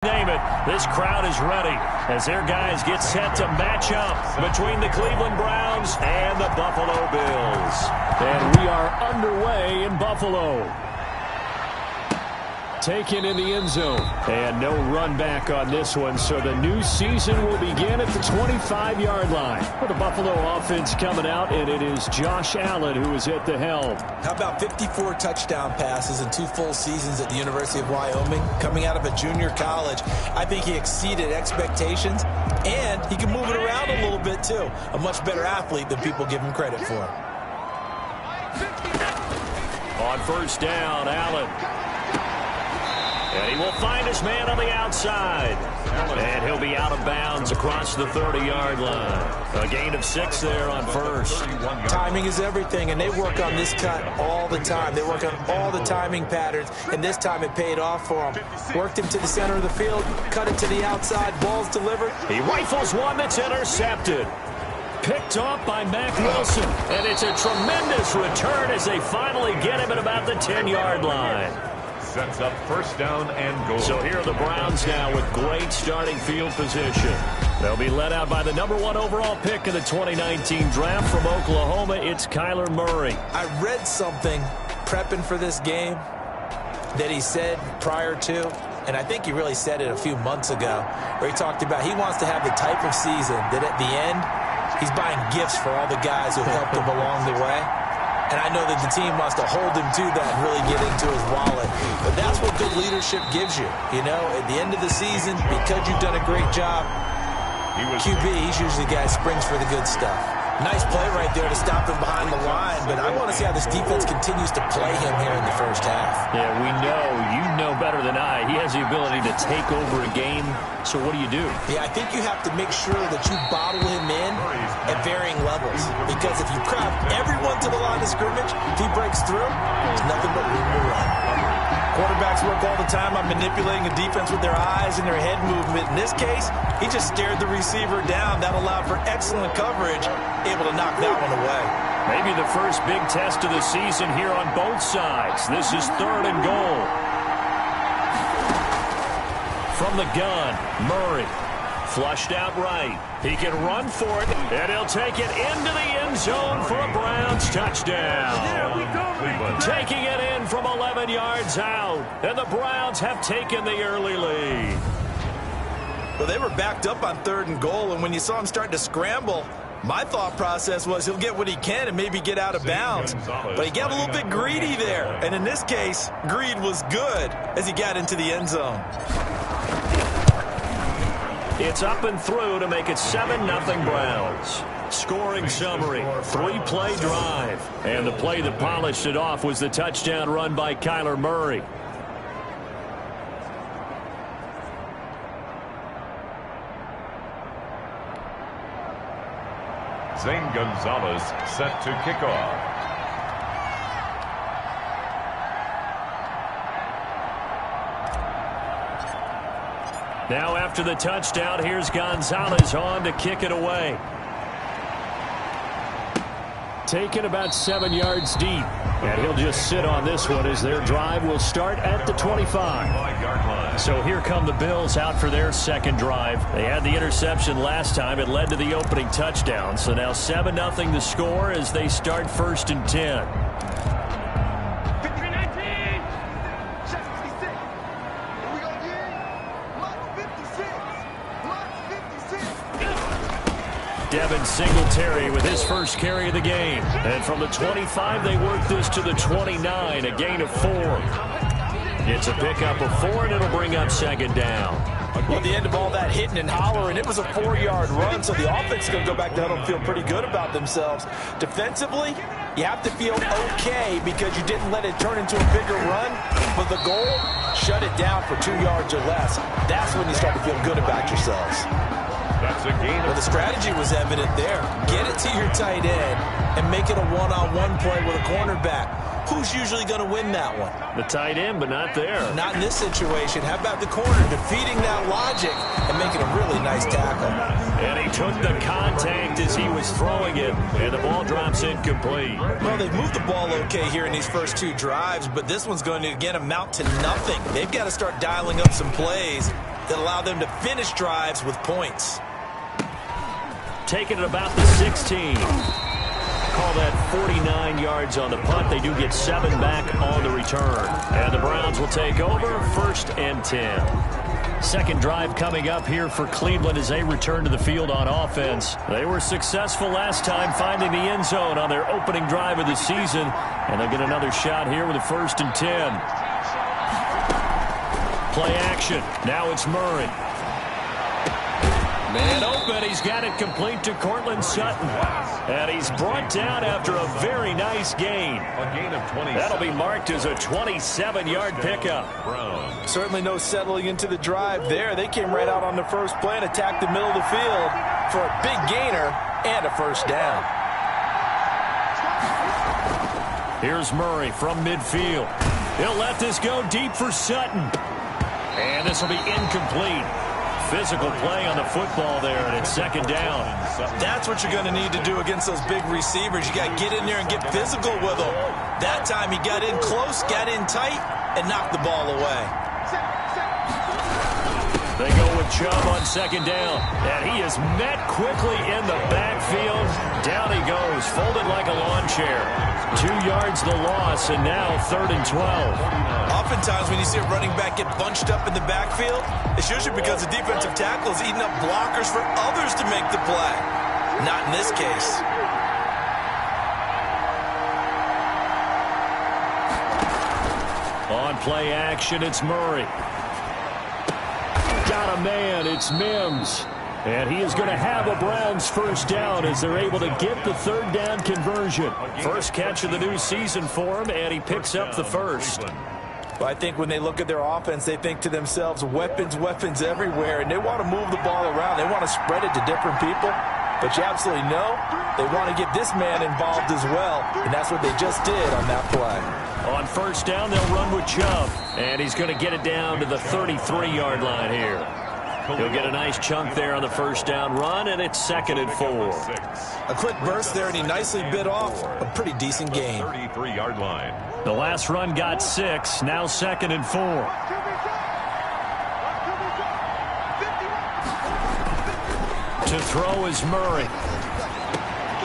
Name it, this crowd is ready as their guys get set to match up between the Cleveland Browns and the Buffalo Bills. And we are underway in Buffalo. Taken in the end zone. And no run back on this one, so the new season will begin at the 25-yard line. For the Buffalo offense coming out, and it is Josh Allen who is at the helm. How about 54 touchdown passes and 2 full seasons at the University of Wyoming? Coming out of a junior college, I think he exceeded expectations, and he can move it around a little bit too. A much better athlete than people give him credit for. On first down, Allen. And he will find his man on the outside. And he'll be out of bounds across the 30-yard line. A gain of 6 there on first. Timing is everything, and they work on this cut all the time. They work on all the timing patterns, and this time it paid off for him. Worked him to the center of the field, cut it to the outside, ball's delivered. He rifles one that's intercepted. Picked off by Mack Wilson. And it's a tremendous return as they finally get him at about the 10-yard line. Sets up first down and goal. So here are the Browns now with great starting field position. They'll be led out by the #1 overall pick in the 2019 draft from Oklahoma. It's Kyler Murray. I read something prepping for this game that he said prior to, and I think he really said it a few months ago, where he talked about he wants to have the type of season that at the end, he's buying gifts for all the guys who helped him along the way. And I know that the team wants to hold him to that and really get into his wallet. But that's what good leadership gives you. You know, at the end of the season, because you've done a great job, QB, he's usually the guy who springs for the good stuff. Nice play right there to stop him behind the line. But I want to see how this defense continues to play him here in the first half. Yeah, we know. You know better than I. He has the ability to take over a game. So what do you do? Yeah, I think you have to make sure that you bottle him in at varying levels. Because if you crowd everyone to the line of scrimmage, if he breaks through, there's nothing but room to run. Quarterbacks work all the time on manipulating a defense with their eyes and their head movement. In this case, he just stared the receiver down. That allowed for excellent coverage, able to knock that one away. Maybe the first big test of the season here on both sides. This is 3rd and goal. From the gun, Murray. Flushed out right. He can run for it, and he'll take it into the end zone for a Browns touchdown. Taking it in from 11 yards out, and the Browns have taken the early lead. Well, they were backed up on 3rd and goal, and when you saw him starting to scramble, my thought process was he'll get what he can and maybe get out of bounds. But he got a little bit greedy there, and in this case, greed was good as he got into the end zone. It's up and through to make it 7-0 Browns. Scoring summary, 3-play drive. And the play that polished it off was the touchdown run by Kyler Murray. Zane Gonzalez set to kick off. Now after the touchdown, here's Gonzalez on to kick it away. Taken about 7 yards deep. And he'll just sit on this one as their drive will start at the 25. So here come the Bills out for their second drive. They had the interception last time. It led to the opening touchdown. So now 7-0 the score as they start 1st and 10. Devin Singletary with his first carry of the game. And from the 25, they work this to the 29, a gain of 4. It's a pickup of 4, and it'll bring up 2nd down. Well, at the end of all that hitting and hollering, it was a 4-yard run, so the offense is going to go back to huddle and feel pretty good about themselves. Defensively, you have to feel okay because you didn't let it turn into a bigger run, but the goal, shut it down for 2 yards or less. That's when you start to feel good about yourselves. That's a gain. Well, the strategy was evident there. Get it to your tight end and make it a one-on-one play with a cornerback. Who's usually going to win that one? The tight end, but not there. Not in this situation. How about the corner defeating that logic and making a really nice tackle? And he took the contact as he was throwing it, and the ball drops incomplete. Well, they've moved the ball okay here in these first 2 drives, but this one's going to, again, amount to nothing. They've got to start dialing up some plays that allow them to finish drives with points. Taking it about the 16. Call that 49 yards on the punt. They do get 7 back on the return. And the Browns will take over 1st and 10. Second drive coming up here for Cleveland as they return to the field on offense. They were successful last time finding the end zone on their opening drive of the season. And they'll get another shot here with a 1st and 10. Play action. Now it's Murray. Man open. He's got it complete to Cortland Sutton. And he's brought down after a very nice gain. A gain of 20. That'll be marked as a 27-yard pickup. Certainly no settling into the drive there. They came right out on the first play and attacked the middle of the field for a big gainer and a 1st down. Here's Murray from midfield. He'll let this go deep for Sutton. And this will be incomplete. Physical play on the football there, and it's 2nd down. That's what you're going to need to do against those big receivers. You got to get in there and get physical with them. That time he got in close, got in tight, and knocked the ball away. They go with Chubb on 2nd down, and he is met quickly in the backfield. Down he goes, folded like a lawn chair. 2 yards the loss, and now 3rd and 12. Oftentimes when you see a running back get bunched up in the backfield, it's usually because the defensive tackle is eating up blockers for others to make the play. Not in this case. On play action, it's Murray. Got a man, it's Mims. And he is going to have a Browns 1st down as they're able to get the 3rd down conversion. First catch of the new season for him, and he picks up the 1st. Well, I think when they look at their offense, they think to themselves, weapons, weapons everywhere, and they want to move the ball around. They want to spread it to different people. But you absolutely know they want to get this man involved as well, and that's what they just did on that play. On 1st down, they'll run with Chubb, and he's going to get it down to the 33-yard line here. He'll get a nice chunk there on the 1st down run, and it's 2nd and 4. A quick burst there, and he nicely bit off a pretty decent gain. 33-yard line. The last run got 6, now 2nd and 4. To throw is Murray.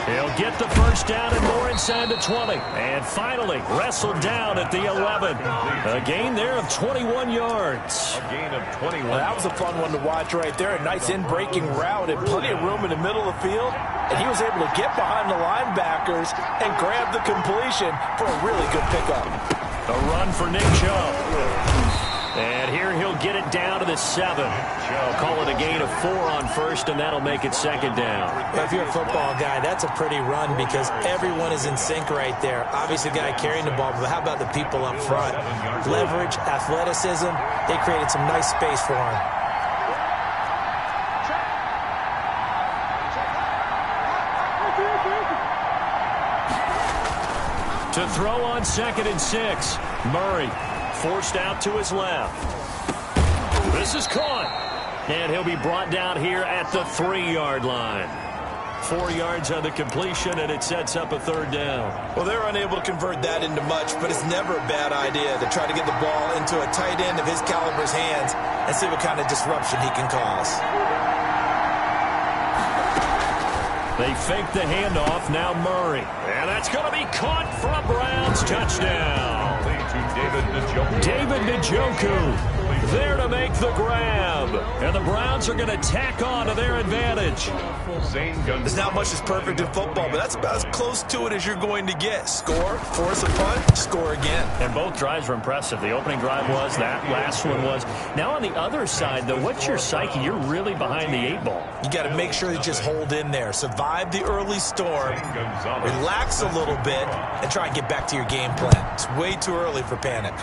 He'll get the 1st down and more inside the 20. And finally wrestled down at the 11. A gain there of 21 yards. A gain of 21. Well, that was a fun one to watch right there. A nice in-breaking route and plenty of room in the middle of the field. And he was able to get behind the linebackers and grab the completion for a really good pickup. A run for Nick Chubb. And here he'll get it down to the 7. Call it a gain of 4 on 1st, and that'll make it 2nd down. If you're a football guy, that's a pretty run because everyone is in sync right there. Obviously, the guy carrying the ball, but how about the people up front? Leverage, athleticism, they created some nice space for him. To throw on 2nd and 6. Murray forced out to his left. This is caught. And he'll be brought down here at the 3-yard line. 4 yards on the completion, and it sets up a 3rd down. Well, they're unable to convert that into much, but it's never a bad idea to try to get the ball into a tight end of his caliber's hands and see what kind of disruption he can cause. They fake the handoff, now Murray. And that's going to be caught for a Browns touchdown. David Njoku there to make the grab. And the Browns are going to tack on to their advantage. There's not much that's perfect in football, but that's about as close to it as you're going to get. Score, force a punt, score again. And both drives were impressive. The opening drive was, that last one was. Now on the other side, though, what's your psyche? You're really behind the 8 ball. You got to make sure you just hold in there. Survive the early storm, relax a little bit, and try and get back to your game plan. It's way too early for panic.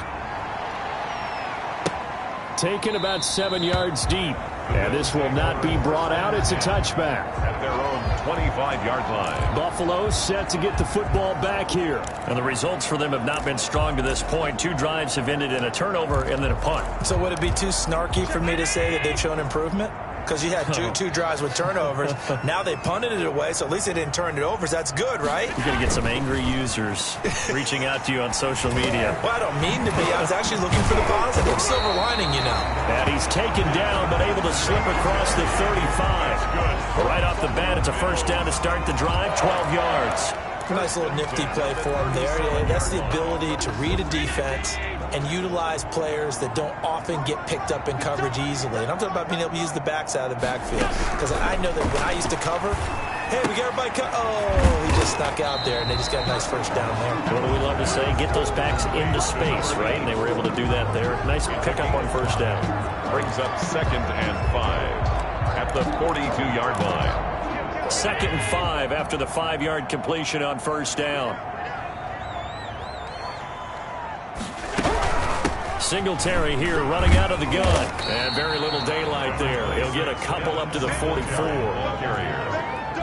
Taken about 7 yards deep. And this will not be brought out. It's a touchback. At their own 25-yard line. Buffalo set to get the football back here. And the results for them have not been strong to this point. 2 drives have ended in a turnover and then a punt. So would it be too snarky for me to say that they've shown improvement? because you had two drives with turnovers. Now they punted it away, so at least they didn't turn it over. So that's good, right? You're going to get some angry users reaching out to you on social media. Well, I don't mean to be. I was actually looking for the positive. Silver lining, you know. And he's taken down, but able to slip across the 35. Right off the bat, it's a first down to start the drive, 12 yards. Nice little nifty play for him there. Yeah, that's the ability to read a defense and utilize players that don't often get picked up in coverage easily. And I'm talking about being able to use the backside of the backfield. Because I know that when I used to cover, hey, we got everybody oh, he just snuck out there, and they just got a nice first down there. What do we love to say? Get those backs into space, right? And they were able to do that there. Nice pickup on first down. Brings up 2nd and 5 at the 42-yard line. 2nd and 5 after the 5-yard completion on first down. Singletary here running out of the gun. And very little daylight there. He'll get a couple up to the 44.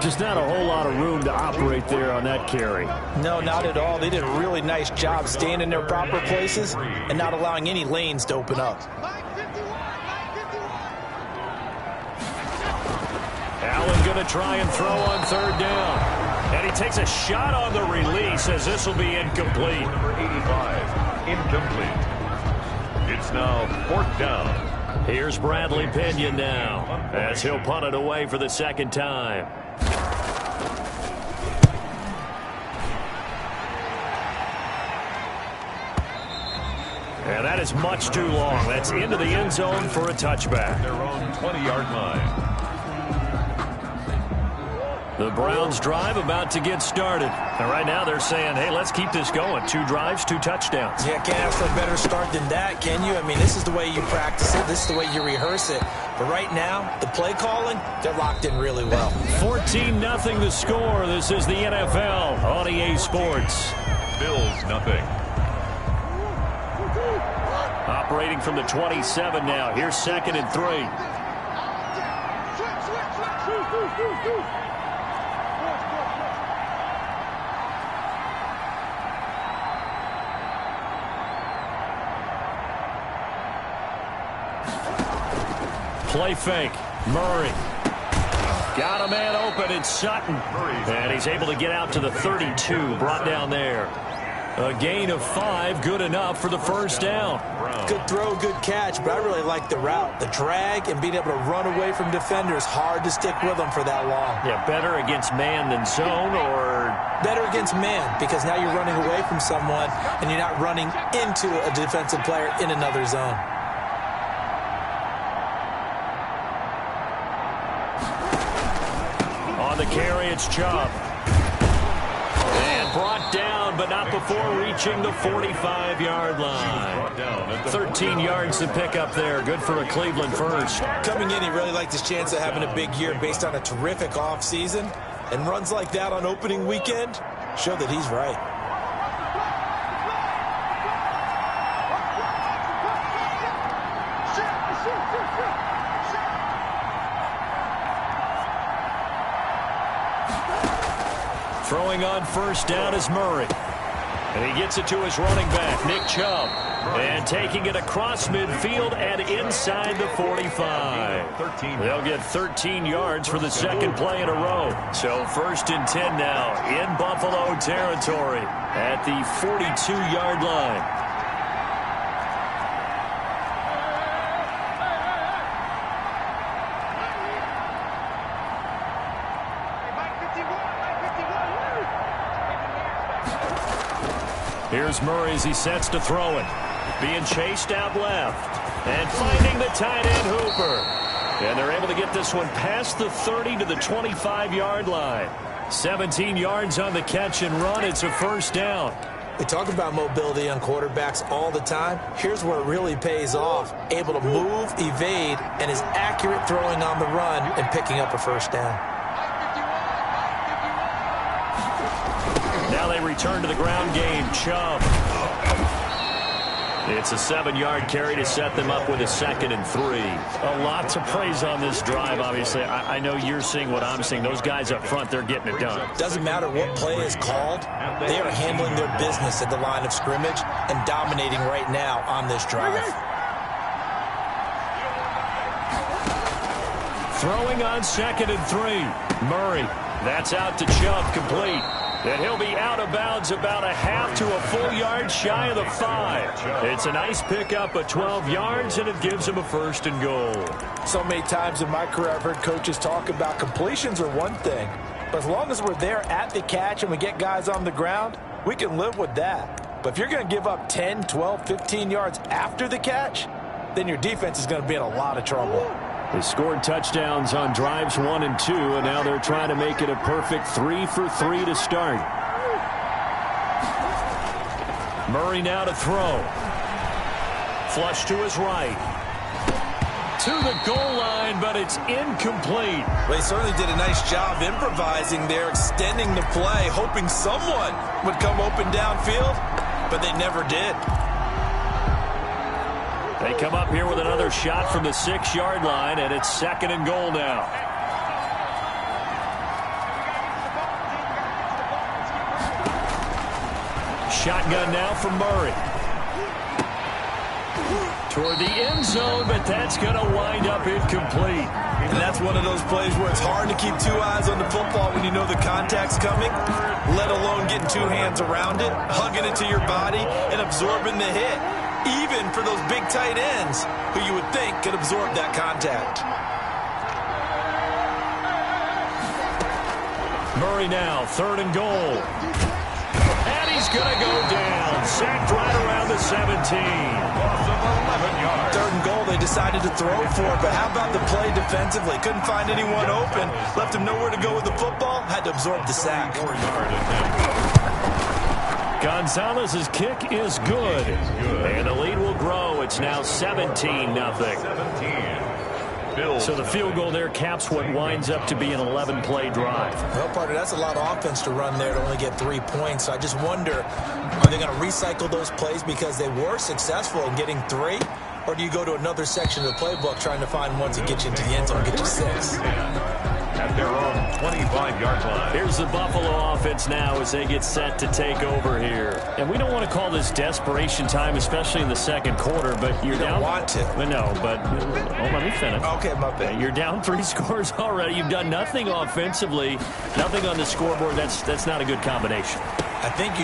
Just not a whole lot of room to operate there on that carry. No, not at all. They did a really nice job staying in their proper places and not allowing any lanes to open up. Allen going to try and throw on third down. And he takes a shot on the release as this will be incomplete. Number 85, incomplete. It's now 4th down. Here's Bradley Pinion now as he'll punt it away for the second time. And that is much too long. That's into the end zone for a touchback. Their own 20-yard line. The Browns drive about to get started. And right now they're saying, hey, let's keep this going. 2 drives, 2 touchdowns. Yeah, can't ask for a better start than that, can you? I mean, this is the way you practice it. This is the way you rehearse it. But right now, the play calling, they're locked in really well. 14-0 the score. This is the NFL on EA Sports. Bills nothing. Operating from the 27 now. Here's 2nd and 3. Play fake. Murray. Got a man open. It's Sutton. And he's able to get out to the 32. Brought down there. A gain of 5. Good enough for the first down. Good throw, good catch. But I really like the route. The drag and being able to run away from defenders. Hard to stick with them for that long. Yeah, better against man than zone, or? Better against man, because now you're running away from someone and you're not running into a defensive player in another zone. On the carry, it's Chubb. And brought down, but not before reaching the 45-yard line. 13 yards to pick up there. Good for a Cleveland first. Coming in, he really liked his chance of having a big year based on a terrific offseason. And runs like that on opening weekend show that he's right. Throwing on first down is Murray. And he gets it to his running back, Nick Chubb. And taking it across midfield and inside the 45. They'll get 13 yards for the second play in a row. So 1st and 10 now in Buffalo territory at the 42-yard line. Here's Murray as he sets to throw it. Being chased out left. And finding the tight end Hooper. And they're able to get this one past the 30 to the 25-yard line. 17 yards on the catch and run. It's a first down. We talk about mobility on quarterbacks all the time. Here's where it really pays off. Able to move, evade, and is accurate throwing on the run and picking up a first down. Now they return to the ground game. Chubb. It's a 7-yard carry to set them up with a 2nd and 3. A lot to praise on this drive, obviously. I know you're seeing what I'm seeing. Those guys up front, they're getting it done. Doesn't matter what play is called. They are handling their business at the line of scrimmage and dominating right now on this drive. Throwing on 2nd and 3. Murray. That's out to Chubb, complete. And he'll be out of bounds about a half to a full yard shy of the 5. It's a nice pickup of 12 yards, and it gives him a 1st and goal. So many times in my career I've heard coaches talk about completions are one thing, but as long as we're there at the catch and we get guys on the ground, we can live with that. But if you're going to give up 10, 12, 15 yards after the catch, then your defense is going to be in a lot of trouble. They scored touchdowns on drives 1 and 2, and now they're trying to make it a perfect 3 for 3 to start. Murray now to throw. Flush to his right. To the goal line, but it's incomplete. Well, he certainly did a nice job improvising there, extending the play, hoping someone would come open downfield, but they never did. They come up here with another shot from the 6-yard line, and it's 2nd and goal now. Shotgun now from Murray. Toward the end zone, but that's going to wind up incomplete. And that's one of those plays where it's hard to keep 2 eyes on the football when you know the contact's coming, let alone getting 2 hands around it, hugging it to your body, and absorbing the hit. Even for those big tight ends who you would think could absorb that contact. Murray now, 3rd and goal. And he's going to go down. Sacked right around the 17. 3rd and goal, they decided to throw for it, but how about the play defensively? Couldn't find anyone open, left him nowhere to go with the football, had to absorb the sack. Gonzalez's kick is good. And the lead will grow. It's now 17-0. So the field goal there caps what winds up to be an 11-play drive. Well, partner, that's a lot of offense to run there to only get 3 points. So I just wonder, are they going to recycle those plays because they were successful in getting 3? Or do you go to another section of the playbook trying to find ones that get you into the end zone, get you 6? At their own 25-yard line. Here's the Buffalo offense now as they get set to take over here. And we don't want to call this desperation time, especially in the 2nd quarter, but you're you don't down. Want to. No, but let me finish. Okay, my bad. You're down 3 scores already. You've done nothing offensively, nothing on the scoreboard. That's not a good combination. I think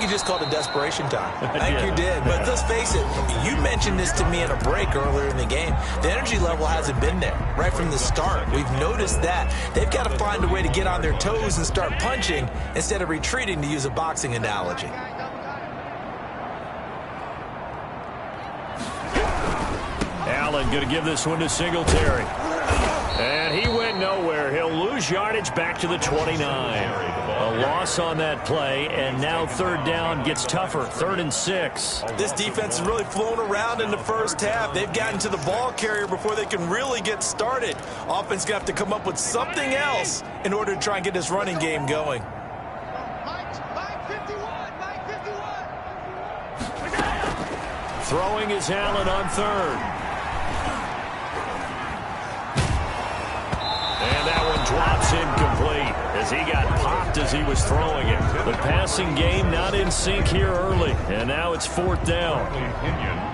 you just called it desperation time. I think you did. But let's face it, you mentioned this to me in a break earlier in the game. The energy level hasn't been there right from the start. We've noticed that. They've got to find a way to get on their toes and start punching instead of retreating, to use a boxing analogy. Allen going to give this one to Singletary. And he went nowhere. He'll lose yardage back to the 29. A loss on that play, and now 3rd down gets tougher. 3rd and 6. This defense has really flown around in the first half. They've gotten to the ball carrier before they can really get started. Offense going to have to come up with something else in order to try and get this running game going. Throwing is Allen on 3rd. And that one drops incomplete as he got popped as he was throwing it. The passing game not in sync here early, and now it's 4th down.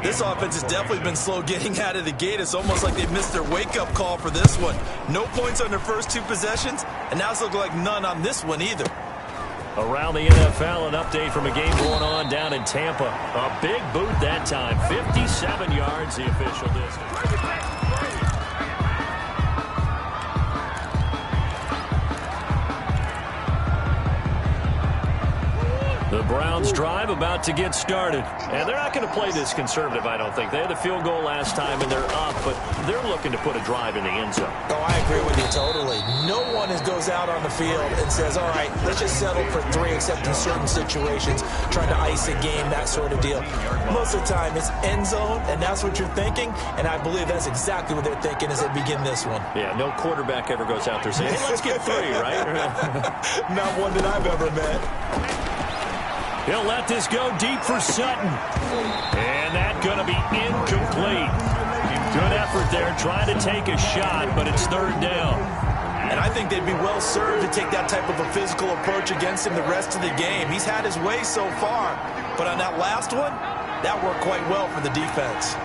This offense has definitely been slow getting out of the gate. It's almost like they missed their wake-up call for this one. No points on their first 2 possessions, and now it's looking like none on this one either. Around the NFL, an update from a game going on down in Tampa. A big boot that time. 57 yards, the official distance. The Browns drive about to get started. And they're not going to play this conservative, I don't think. They had the field goal last time, and they're up, but they're looking to put a drive in the end zone. Oh, I agree with you totally. No one goes out on the field and says, all right, let's just settle for 3, except in certain situations, trying to ice a game, that sort of deal. Most of the time, it's end zone, and that's what you're thinking, and I believe that's exactly what they're thinking as they begin this one. Yeah, no quarterback ever goes out there saying, hey, let's get 3, right? Not one that I've ever met. He'll let this go deep for Sutton. And that's going to be incomplete. Good effort there, trying to take a shot, but it's 3rd down. And I think they'd be well served to take that type of a physical approach against him the rest of the game. He's had his way so far, but on that last one, that worked quite well for the defense.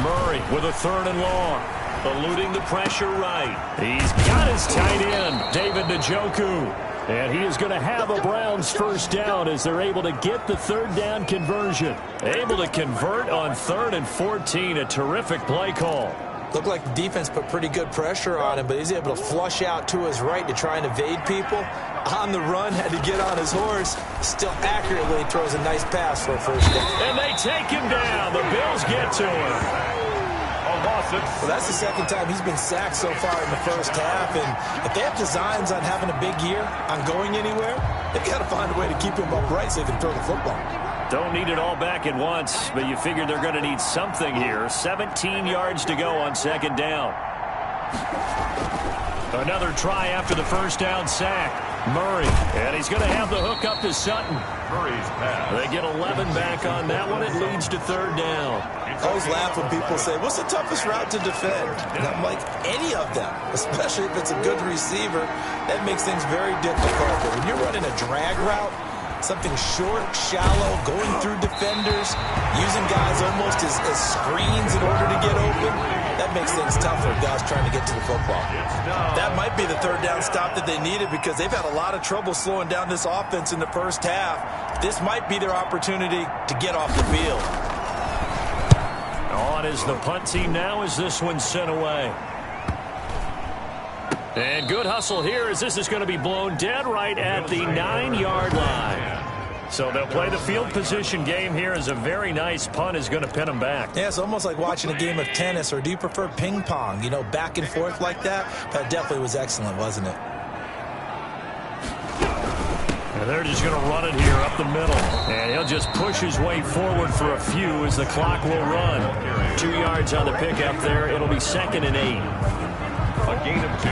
Murray with a 3rd and long. Eluding the pressure right. He's got his tight end, David Njoku. And he is going to have a Browns first down as they're able to get the 3rd down conversion. Able to convert on 3rd and 14. A terrific play call. Looked like the defense put pretty good pressure on him, but he's able to flush out to his right to try and evade people. On the run, had to get on his horse. Still accurately throws a nice pass for a first down. And they take him down. The Bills get to him. Well, that's the 2nd time he's been sacked so far in the first half. And if they have designs on having a big year, on going anywhere, they've got to find a way to keep him upright so they can throw the football. Don't need it all back at once, but you figure they're going to need something here. 17 yards to go on 2nd down. Another try after the first down sack. Murray, and he's going to have the hook up to Sutton. Murray's pass. They get 11 back on that one. It leads to 3rd down. I always laugh when people say, what's the toughest route to defend? And I'm like, any of them, especially if it's a good receiver. That makes things very difficult. But when you're running a drag route, something short, shallow, going through defenders, using guys almost as screens in order to get open, that makes things tougher if guys trying to get to the football. That might be the 3rd down stop that they needed because they've had a lot of trouble slowing down this offense in the first half. This might be their opportunity to get off the field. On is the punt team now as this one's sent away. And good hustle here as this is going to be blown dead right at the 9-yard line. So they'll play the field position game here as a very nice punt is going to pin them back. Yeah, it's almost like watching a game of tennis, or do you prefer ping pong? You know, back and forth like that? That definitely was excellent, wasn't it? And they're just going to run it here up the middle. And he'll just push his way forward for a few as the clock will run. 2 yards on the pickup there. It'll be 2nd and 8. A gain of 2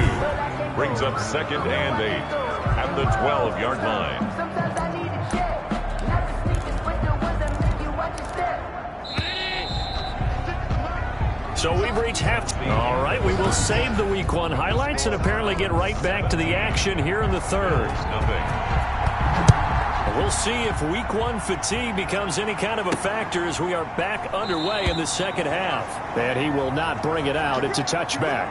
brings up 2nd and 8 at the 12-yard line. So we've reached halftime. All right, we will save the Week 1 highlights and apparently get right back to the action here in the 3rd. We'll see if Week 1 fatigue becomes any kind of a factor as we are back underway in the 2nd half. And he will not bring it out. It's a touchback.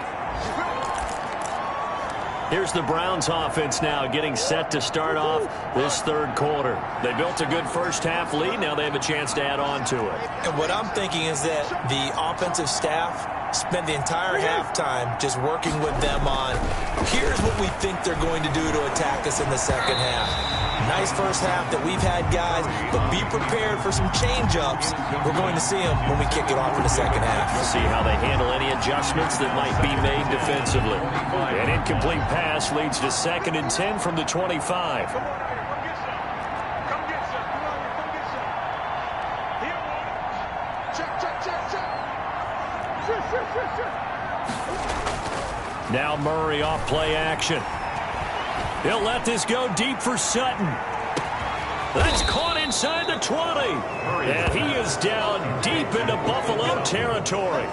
Here's the Browns offense now getting set to start off this 3rd quarter. They built a good first half lead. Now they have a chance to add on to it. And what I'm thinking is that the offensive staff spent the entire halftime just working with them on, here's what we think they're going to do to attack us in the 2nd half. Nice first half that we've had, guys, but be prepared for some change-ups. We're going to see them when we kick it off in the 2nd half. See how they handle any adjustments that might be made defensively. An incomplete pass leads to 2nd and 10 from the 25. Now Murray off play action. He'll let this go deep for Sutton. That's caught inside the 20. And he is down deep into Buffalo territory.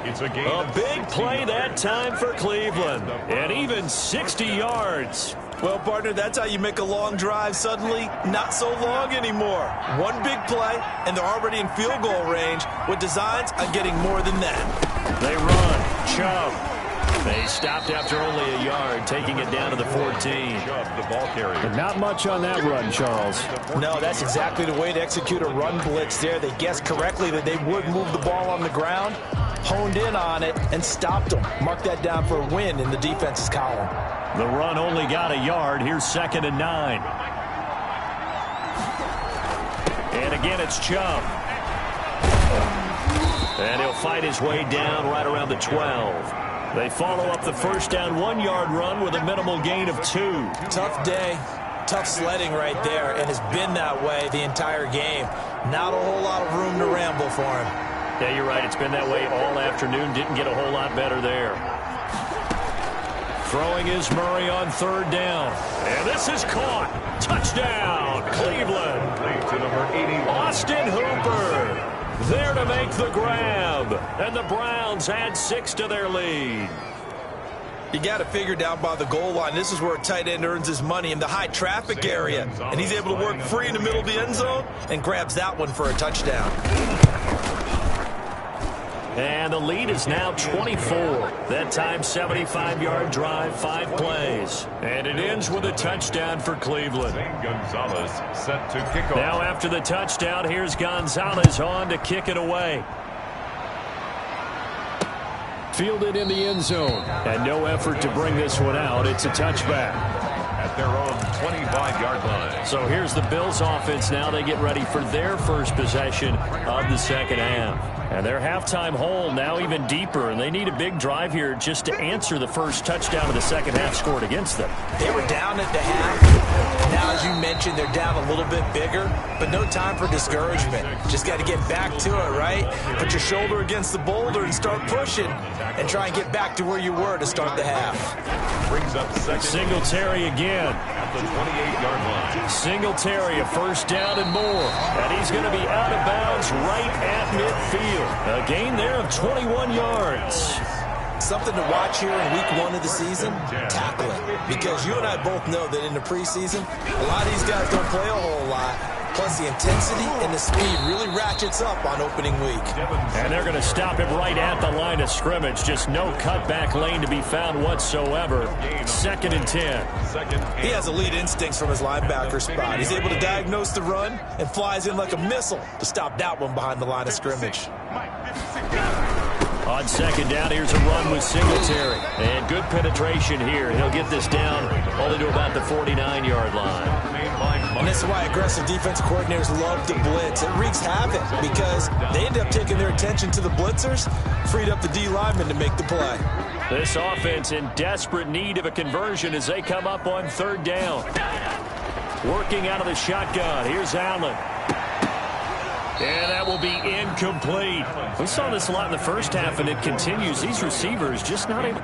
A big play that time for Cleveland. And even 60 yards. Well, partner, that's how you make a long drive suddenly not so long anymore. One big play, and they're already in field goal range with designs on getting more than that. They run. Chubb. They stopped after only a yard, taking it down to the 14. The ball carrier. But not much on that run, Charles. No, that's exactly the way to execute a run blitz there. They guessed correctly that they would move the ball on the ground, honed in on it, and stopped them. Mark that down for a win in the defense's column. The run only got a yard. Here's 2nd and 9. And again, it's Chubb. And he'll fight his way down right around the 12. They follow up the first down 1-yard run with a minimal gain of 2. Tough day, tough sledding right there, and it's been that way the entire game. Not a whole lot of room to ramble for him. Yeah, you're right. It's been that way all afternoon. Didn't get a whole lot better there. Throwing is Murray on 3rd down. And this is caught. Touchdown, Cleveland. To number 81. Austin Hooper. There to make the grab. And the Browns add 6 to their lead. You got to figure down by the goal line. This is where a tight end earns his money in the high traffic area. And he's able to work free in the middle of the end zone and grabs that one for a touchdown. And And the lead is now 24. That time, 75-yard drive, 5 plays. And it ends with a touchdown for Cleveland. Gonzalez set to kick off. Now after the touchdown, here's Gonzalez on to kick it away. Fielded in the end zone. And no effort to bring this one out. It's a touchback. At their own 25-yard line. So here's the Bills offense now. They get ready for their first possession of the second half. And their halftime hole now even deeper, and they need a big drive here just to answer the first touchdown of the second half scored against them. They were down at the half. Now, as you mentioned, they're down a little bit bigger, but no time for discouragement. Just got to get back to it, right? Put your shoulder against the boulder and start pushing and try and get back to where you were to start the half. Brings up second. Singletary again. At the 28-yard line. Singletary, a first down and more. And he's going to be out of bounds right at midfield. A gain there of 21 yards. Something to watch here in week 1 of the season, tackling. Because you and I both know that in the preseason, a lot of these guys don't play a whole lot. Plus, the intensity and the speed really ratchets up on opening week. And they're going to stop him right at the line of scrimmage. Just no cutback lane to be found whatsoever. 2nd and 10. He has elite instincts from his linebacker spot. He's able to diagnose the run and flies in like a missile to stop that one behind the line of scrimmage. On second down, here's a run with Singletary. And good penetration here. He'll get this down only to about the 49-yard line. And this is why aggressive defense coordinators love to blitz. It wreaks havoc because they end up taking their attention to the blitzers, freed up the D lineman to make the play. This offense in desperate need of a conversion as they come up on 3rd down. Working out of the shotgun. Here's Allen. And that will be incomplete. We saw this a lot in the first half, and it continues. These receivers just not able.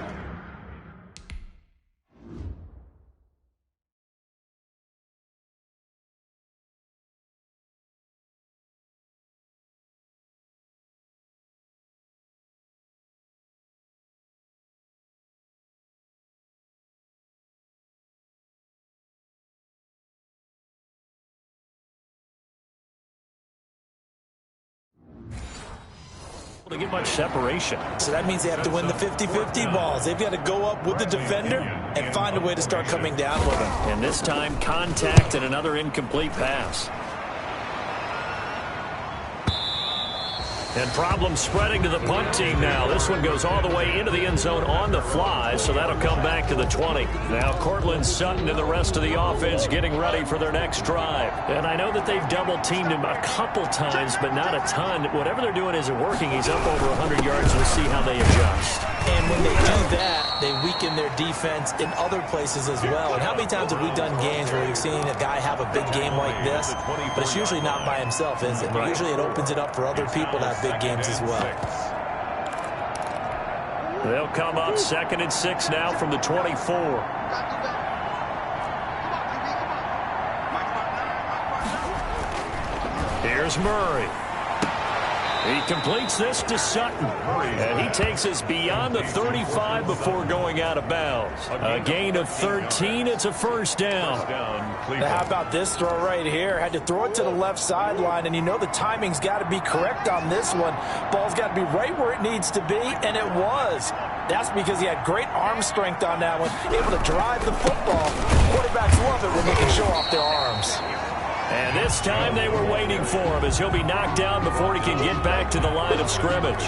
To get much separation. So that means they have to win the 50-50 balls. They've got to go up with the defender and find a way to start coming down with him. And this time, contact and another incomplete pass. And problems spreading to the punt team now. This one goes all the way into the end zone on the fly, so that'll come back to the 20. Now Cortland Sutton and the rest of the offense getting ready for their next drive. And I know that they've double-teamed him a couple times, but not a ton. Whatever they're doing isn't working. He's up over 100 yards. We'll see how they adjust. And when they do that, they weaken their defense in other places as well. And how many times have we done games where we've seen a guy have a big game like this, but it's usually not by himself, is it? Right. Usually it opens it up for other people to have big games as well. They'll come up 2nd and 6 now from the 24. Here's Murray. He completes this to Sutton, and he takes us beyond the 35 before going out of bounds. A gain of 13. It's a first down. Now how about this throw right here? Had to throw it to the left sideline, and you know the timing's got to be correct on this one. Ball's got to be right where it needs to be, and it was. That's because he had great arm strength on that one, able to drive the football. Quarterbacks love it when they can show off their arms. And this time they were waiting for him as he'll be knocked down before he can get back to the line of scrimmage.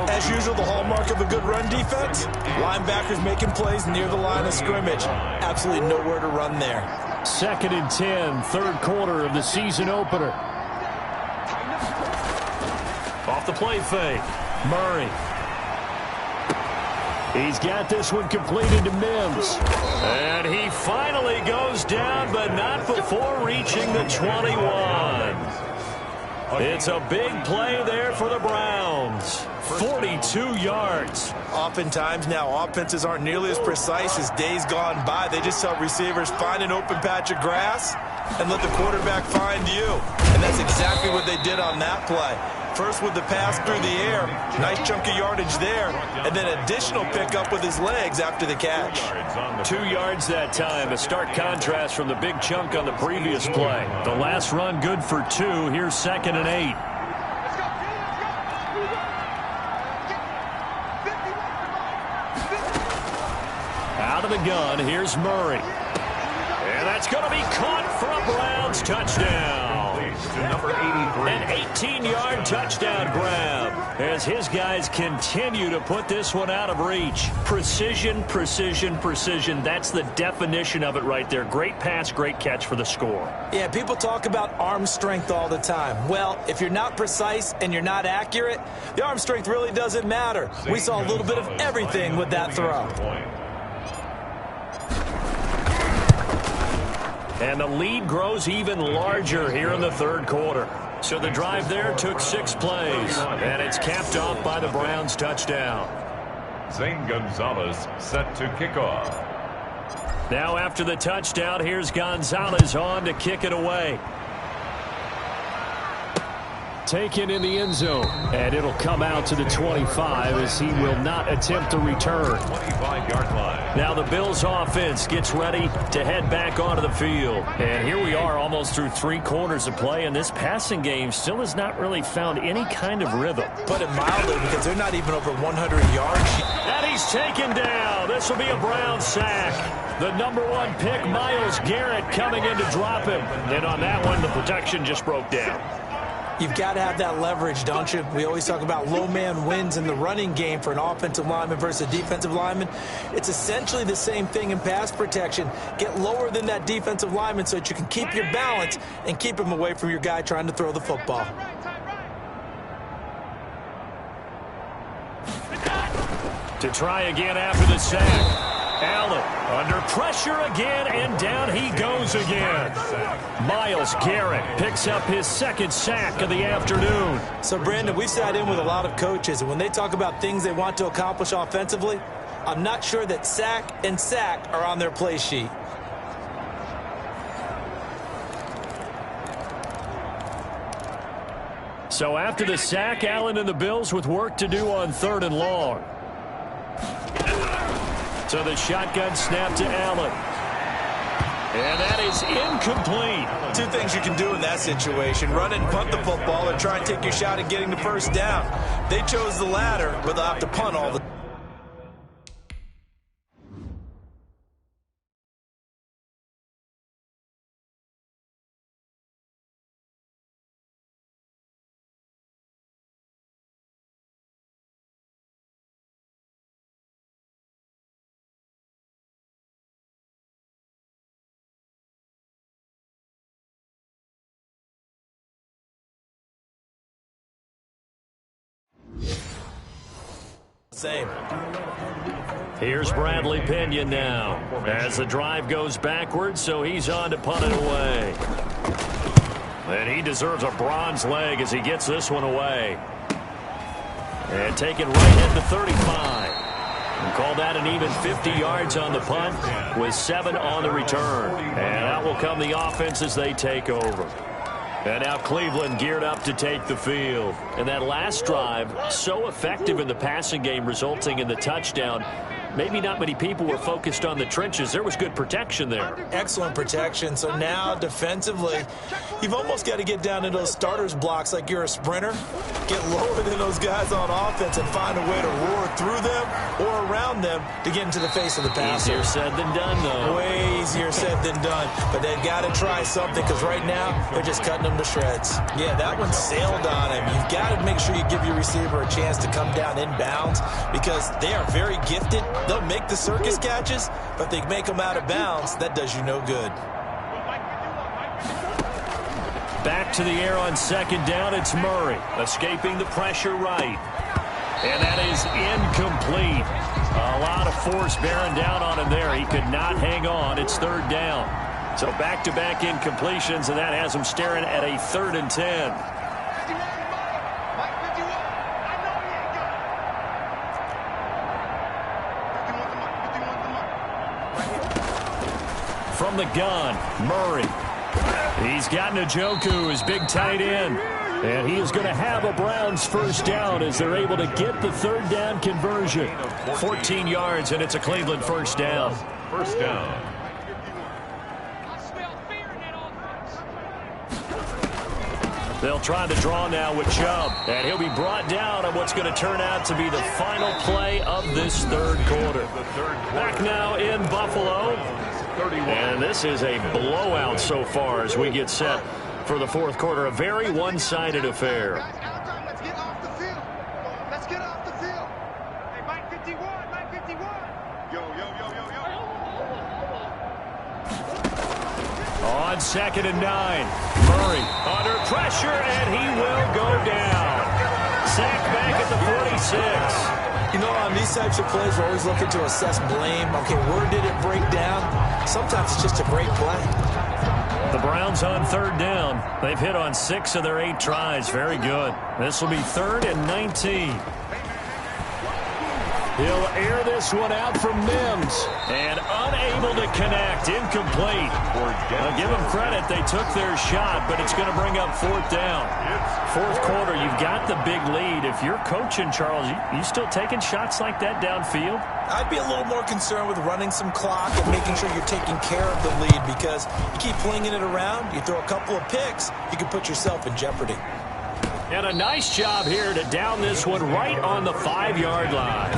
As usual, the hallmark of a good run defense, linebackers making plays near the line of scrimmage. Absolutely nowhere to run there. 2nd and 10, 3rd quarter of the season opener. Off the play fake, Murray. He's got this one completed to Mims. And he finally goes down, but not before reaching the 21. It's a big play there for the Browns. 42 yards. Oftentimes now, offenses aren't nearly as precise as days gone by. They just help receivers find an open patch of grass and let the quarterback find you. And that's exactly what they did on that play. First with the pass through the air, nice chunk of yardage there, and then additional pickup with his legs after the catch. 2 yards that time, a stark contrast from the big chunk on the previous play. The last run good for 2. Here's 2nd and 8. Out of the gun, here's Murray. And that's going to be caught for a Browns touchdown. To number 83. An 18-yard touchdown grab as his guys continue to put this one out of reach. Precision, precision, precision. That's the definition of it right there. Great pass, great catch for the score. Yeah, people talk about arm strength all the time. Well, if you're not precise and you're not accurate, the arm strength really doesn't matter. We saw a little bit of everything with that throw. And the lead grows even larger here in the third quarter. So the drive there took 6 plays, and it's capped off by the Browns touchdown. Zane Gonzalez set to kick off. Now after the touchdown, here's Gonzalez on to kick it away. Taken in the end zone, and it'll come out to the 25 as he will not attempt to return. 25-yard line. Now the Bills offense gets ready to head back onto the field. And here we are almost through 3 quarters of play, and this passing game still has not really found any kind of rhythm. Put it mildly, because they're not even over 100 yards. And he's taken down. This will be a Brown sack. The #1 pick, Myles Garrett, coming in to drop him. And on that one, the protection just broke down. You've got to have that leverage, don't you? We always talk about low man wins in the running game for an offensive lineman versus a defensive lineman. It's essentially the same thing in pass protection. Get lower than that defensive lineman so that you can keep your balance and keep him away from your guy trying to throw the football. To try again after the sack. Allen under pressure again, and down he goes again. Myles Garrett picks up his 2nd sack of the afternoon. So, Brandon, we've sat in with a lot of coaches, and when they talk about things they want to accomplish offensively, I'm not sure that sack and sack are on their play sheet. So after the sack, Allen and the Bills with work to do on 3rd and long. So the shotgun snap to Allen. And that is incomplete. 2 things you can do in that situation: run and punt the football, or try and take your shot at getting the first down. They chose the latter, but they'll have to punt all the time. Same. Here's Bradley Pinion now as the drive goes backwards, so he's on to punt it away. And he deserves a bronze leg as he gets this one away. And taken right at the 35. And call that an even 50 yards on the punt with 7 on the return. And out will come the offense as they take over. And now Cleveland geared up to take the field. And that last drive, so effective in the passing game, resulting in the touchdown. Maybe not many people were focused on the trenches. There was good protection there. Excellent protection. So now defensively, you've almost got to get down to those starters blocks like you're a sprinter. Get lower than those guys on offense and find a way to roar through them or around them to get into the face of the passer. Easier said than done, though. Way easier said than done. But they've got to try something, because right now they're just cutting them to shreds. Yeah, that one sailed on him. You've got to make sure you give your receiver a chance to come down inbounds, because they are very gifted. They'll make the circus catches, but if they make them out of bounds, that does you no good. Back to the air on 2nd down. It's Murray escaping the pressure right. And that is incomplete. A lot of force bearing down on him there. He could not hang on. It's 3rd down. So back-to-back incompletions, and that has him staring at a 3rd and 10. From the gun, Murray. He's got Njoku, his big tight end. And he is going to have a Browns 1st down as they're able to get the 3rd down conversion. 14 yards, and it's a Cleveland 1st down. 1st down. They'll try the draw now with Chubb, and he'll be brought down on what's going to turn out to be the final play of this third quarter. Back now in Buffalo, and this is a blowout so far as we get set for the fourth quarter. A very one-sided affair. Let's get off the field. Let's get off the field. Hey, Mike 51, Mike 51. Yo. On 2nd and 9, Murray under pressure, and he will go down. Sacked back at the 46. You know, on these types of plays, we're always looking to assess blame. Okay, where did it break down? Sometimes it's just a great play. The Browns on 3rd down. They've hit on 6 of their 8 tries. Very good. This will be 3rd and 19. He'll air this one out from Mims. And unable to connect. Incomplete. Now, give them credit. They took their shot, but it's going to bring up 4th down. Fourth quarter, you've got the big lead. If you're coaching, Charles, you still taking shots like that downfield? I'd be a little more concerned with running some clock and making sure you're taking care of the lead, because you keep flinging it around, you throw a couple of picks, you can put yourself in jeopardy. And a nice job here to down this one right on the 5-yard line.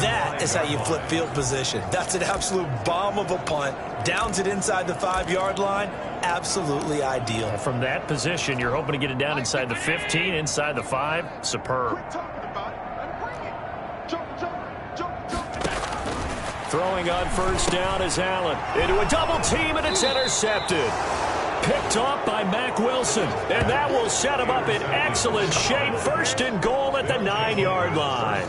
That is how you flip field position. That's an absolute bomb of a punt. Downs it inside the 5-yard line. Absolutely ideal. From that position, you're hoping to get it down inside the 15, inside the 5. Superb. Throwing on 1st down is Allen. Into a double team, and it's intercepted. Picked off by Mack Wilson, and that will set him up in excellent shape. 1st and goal at the 9-yard line.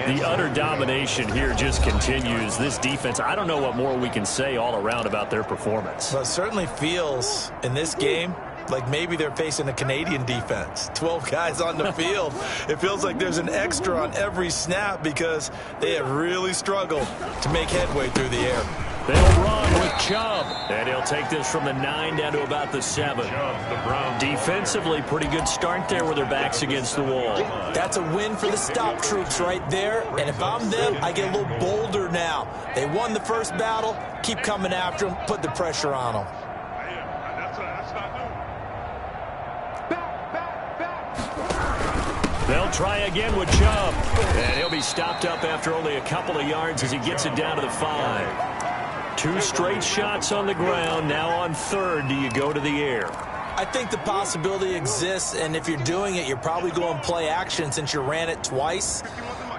The utter domination here just continues. This defense, I don't know what more we can say all around about their performance. Well, it certainly feels in this game like maybe they're facing a Canadian defense. 12 guys on the field. It feels like there's an extra on every snap because they have really struggled to make headway through the air. They'll run with Chubb, and he'll take this from the 9 down to about the 7. Defensively, pretty good start there with their backs against the wall. That's a win for the stop troops right there, and if I'm them, I get a little bolder now. They won the first battle, keep coming after them, put the pressure on them. They'll try again with Chubb, and he'll be stopped up after only a couple of yards as he gets it down to the 5. 2 straight shots on the ground. Now on 3rd, do you go to the air? I think the possibility exists, and if you're doing it, you're probably going play action since you ran it twice.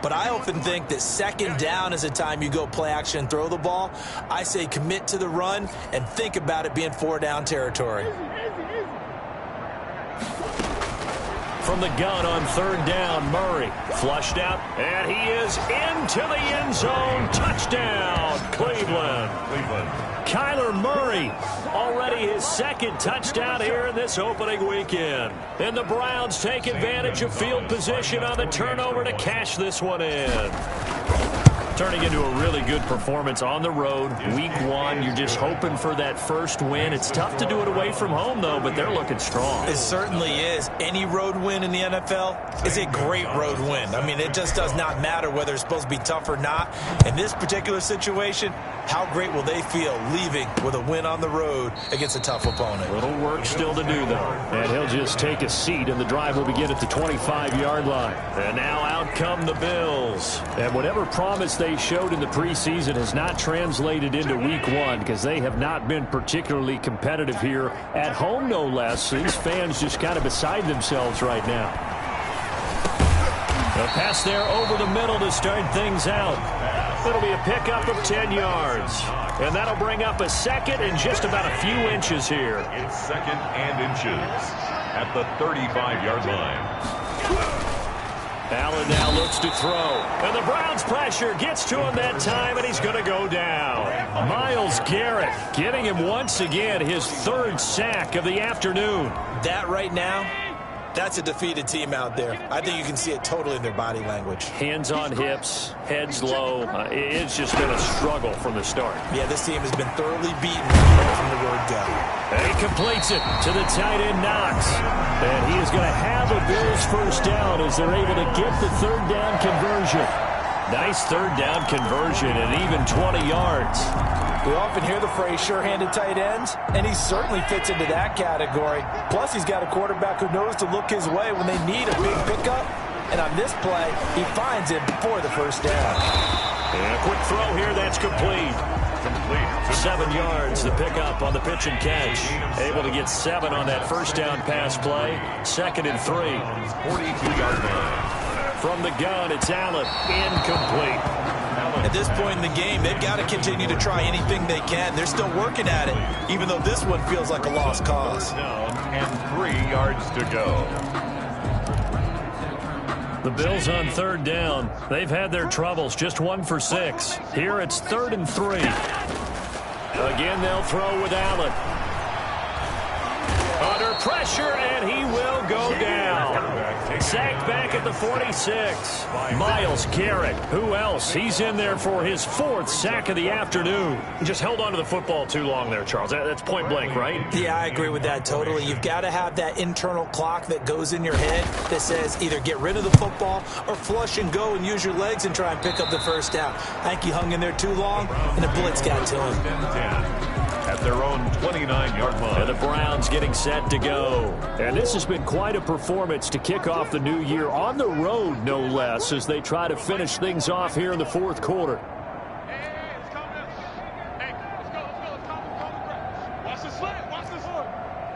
But I often think that 2nd down is the time you go play action and throw the ball. I say commit to the run and think about it being 4-down territory. From the gun on 3rd down, Murray flushed out, and he is into the end zone. Touchdown, Cleveland. Kyler Murray, already his 2nd touchdown here in this opening weekend. And the Browns take advantage of field position on the turnover to cash this one in. Turning into a really good performance on the road. Week 1, you're just hoping for that first win. It's tough to do it away from home, though, but they're looking strong. It certainly is. Any road win in the NFL is a great road win. I mean, it just does not matter whether it's supposed to be tough or not. In this particular situation, how great will they feel leaving with a win on the road against a tough opponent? Little work still to do, though. And he'll just take a seat, and the drive will begin at the 25-yard line. And now out come the Bills. And whatever promise they showed in the preseason has not translated into week 1 because they have not been particularly competitive here at home, no less. These fans just kind of beside themselves right now. A pass there over the middle to start things out. It'll be a pickup of 10 yards. And that'll bring up a 2nd and just about a few inches here. It's 2nd and inches at the 35-yard line. Allen now looks to throw. And the Browns' pressure gets to him that time, and he's going to go down. Myles Garrett getting him once again his 3rd sack of the afternoon. That right now, that's a defeated team out there. I think you can see it totally in their body language. Hands on hips, heads low. It's just been a struggle from the start. Yeah, this team has been thoroughly beaten from the word go. And he completes it to the tight end, Knox. And he is going to have a Bills first down as they're able to get the 3rd down conversion. Nice 3rd down conversion and even 20 yards. We often hear the phrase sure-handed tight ends, and he certainly fits into that category. Plus, he's got a quarterback who knows to look his way when they need a big pickup. And on this play, he finds it before the first down. And a quick throw here, that's complete. 7 yards, the pickup on the pitch and catch. Able to get 7 on that first down pass play. 2nd and 3. 42-yard line. From the gun, it's Allen. Incomplete. At this point in the game, they've got to continue to try anything they can. They're still working at it, even though this one feels like a lost cause. And 3 yards to go. The Bills on 3rd down. They've had their troubles, just 1 for 6. Here it's 3rd and 3. Again, they'll throw with Allen. Under pressure, and he will go down. Sacked back at the 46. Myles Garrett, who else? He's in there for his 4th sack of the afternoon. He just held on to the football too long there, Charles. That's point blank, right? Yeah, I agree with that totally. You've got to have that internal clock that goes in your head that says either get rid of the football or flush and go and use your legs and try and pick up the first down. I think he hung in there too long, and the blitz got to him. At their own 29-yard line. And the Browns getting set to go. And this has been quite a performance to kick off the new year on the road, no less, as they try to finish things off here in the 4th quarter. Hey, let's calm down. Hey, let's go. Let's calm down. Watch the slant. Watch the slant.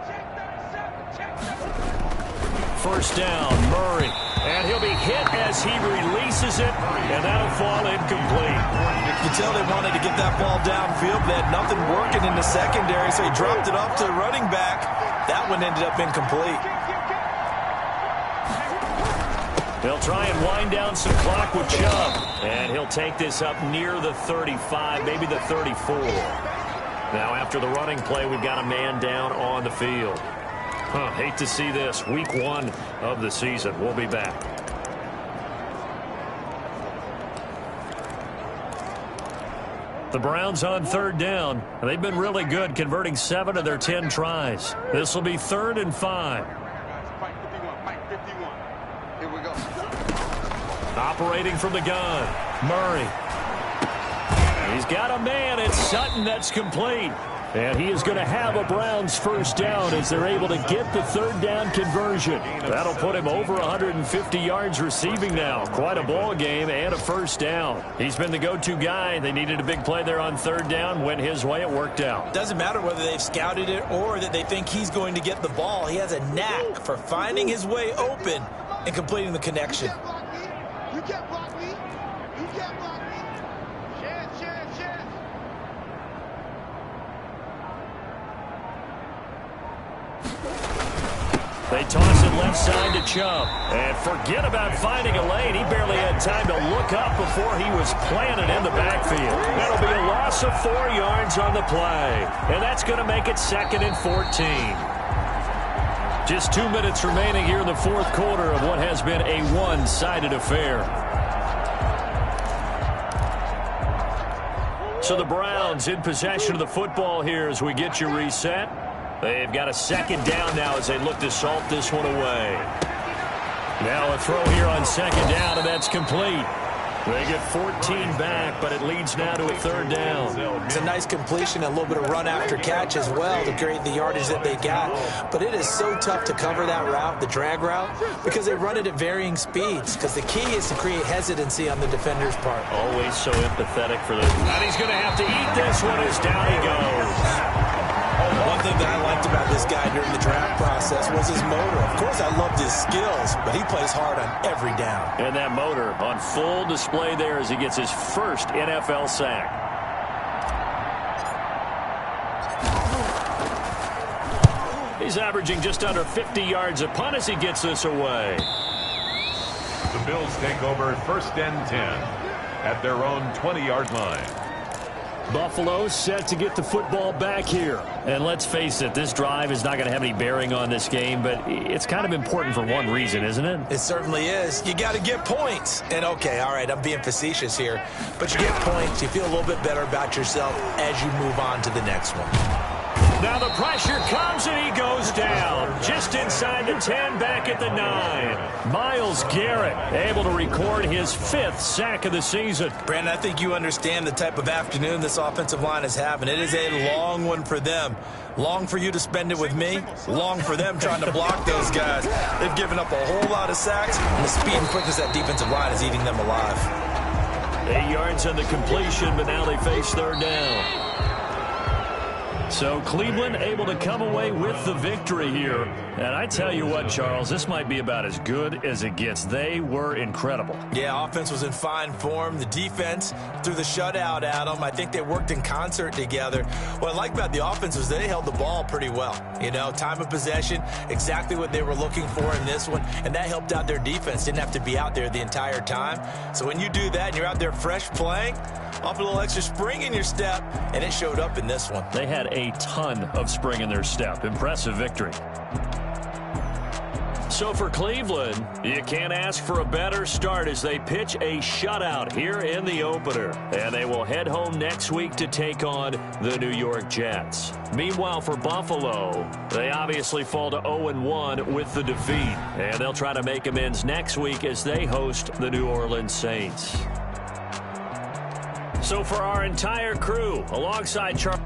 Check 37. Check 37. First down, Murray. And he'll be hit as he releases it, and that'll fall incomplete. You can tell they wanted to get that ball downfield. They had nothing working in the secondary, so he dropped it off to the running back. That one ended up incomplete. They'll try and wind down some clock with Chubb. And he'll take this up near the 35, maybe the 34. Now, after the running play, we've got a man down on the field. Hate to see this. Week 1 of the season. We'll be back. The Browns on 3rd down. They've been really good, converting 7 of their 10 tries. This will be 3rd and 5. Mike 51. Here we go. Operating from the gun. Murray. He's got a man. It's Sutton. That's complete. And he is going to have a Browns first down as they're able to get the 3rd down conversion. That'll put him over 150 yards receiving now. Quite a ball game and a first down. He's been the go-to guy. They needed a big play there on 3rd down. Went his way. It worked out. Doesn't matter whether they've scouted it or that they think he's going to get the ball. He has a knack for finding his way open and completing the connection. You can't block me. You can't block me. Chance. They toss it left side to Chubb. And forget about finding a lane. He barely had time to look up before he was planted in the backfield. That'll be a loss of 4 yards on the play. And that's going to make it 2nd and 14. Just 2 minutes remaining here in the 4th quarter of what has been a one-sided affair. So the Browns in possession of the football here as we get you reset. They've got a 2nd down now as they look to salt this one away. Now a throw here on 2nd down, and that's complete. They get 14 back, but it leads now to a 3rd down. It's a nice completion, a little bit of run after catch as well to create the yardage that they got. But it is so tough to cover that route, the drag route, because they run it at varying speeds. Because the key is to create hesitancy on the defender's part. Always so empathetic for them. And he's going to have to eat this one as down he goes. One thing that I liked about this guy during the draft process was his motor. Of course, I loved his skills, but he plays hard on every down. And that motor on full display there as he gets his first NFL sack. He's averaging just under 50 yards a punt as he gets this away. The Bills take over 1st and 10 at their own 20-yard line. Buffalo set to get the football back here. And let's face it, this drive is not going to have any bearing on this game, but it's kind of important for one reason, isn't it? It certainly is. You got to get points. And okay, all right, I'm being facetious here, but you get points, you feel a little bit better about yourself as you move on to the next one. Now the pressure comes and he goes down. Just inside the 10, back at the 9. Myles Garrett able to record his 5th sack of the season. Brandon, I think you understand the type of afternoon this offensive line is having. It is a long one for them. Long for you to spend it with me. Long for them trying to block those guys. They've given up a whole lot of sacks, and the speed and quickness of that defensive line is eating them alive. 8 yards on the completion, but now they face 3rd down. So Cleveland able to come away with the victory here. And I tell you what, Charles, this might be about as good as it gets. They were incredible. Yeah, offense was in fine form. The defense threw the shutout at them. I think they worked in concert together. What I like about the offense was they held the ball pretty well. You know, time of possession, exactly what they were looking for in this one. And that helped out their defense. Didn't have to be out there the entire time. So when you do that and you're out there fresh playing, off a little extra spring in your step, and it showed up in this one. They had a ton of spring in their step. Impressive victory. So for Cleveland, you can't ask for a better start as they pitch a shutout here in the opener. And they will head home next week to take on the New York Jets. Meanwhile, for Buffalo, they obviously fall to 0-1 with the defeat. And they'll try to make amends next week as they host the New Orleans Saints. So for our entire crew, alongside Charles